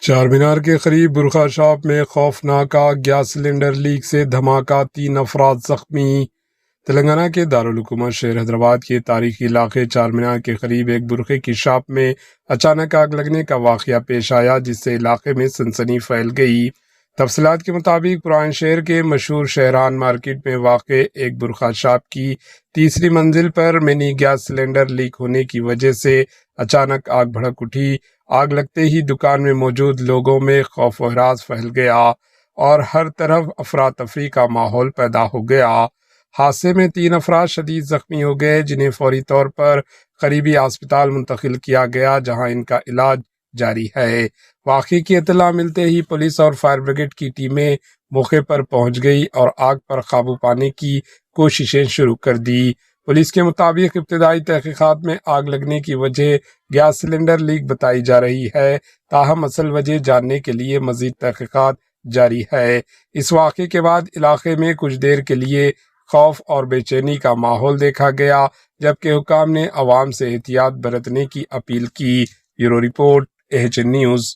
چار مینار کے قریب برقع شاپ میں خوفناک آگ، گیس سلنڈر لیک سے دھماکہ، 3 افراد زخمی۔ تلنگانہ کے دارالحکومت شہر حیدرآباد کے تاریخی علاقے چار مینار کے قریب ایک برقعے کی شاپ میں اچانک آگ لگنے کا واقعہ پیش آیا، جس سے علاقے میں سنسنی پھیل گئی۔ تفصیلات کے مطابق پران شہر کے مشہور شہران مارکیٹ میں واقع ایک برقعہ شاپ کی تیسری منزل پر منی گیس سلنڈر لیک ہونے کی وجہ سے اچانک آگ بھڑک اٹھی۔ آگ لگتے ہی دکان میں موجود لوگوں میں خوف و ہراس پھیل گیا اور ہر طرف افراتفری کا ماحول پیدا ہو گیا۔ حادثے میں 3 افراد شدید زخمی ہو گئے، جنہیں فوری طور پر قریبی ہسپتال منتقل کیا گیا، جہاں ان کا علاج جاری ہے۔ واقعے کی اطلاع ملتے ہی پولیس اور فائر بریگیڈ کی ٹیمیں موقع پر پہنچ گئی اور آگ پر قابو پانے کی کوششیں شروع کر دی۔ پولیس کے مطابق ابتدائی تحقیقات میں آگ لگنے کی وجہ گیس سلنڈر لیک بتائی جا رہی ہے، تاہم اصل وجہ جاننے کے لیے مزید تحقیقات جاری ہے۔ اس واقعے کے بعد علاقے میں کچھ دیر کے لیے خوف اور بے چینی کا ماحول دیکھا گیا، جبکہ حکام نے عوام سے احتیاط برتنے کی اپیل کی۔ Bureau report, AHN news.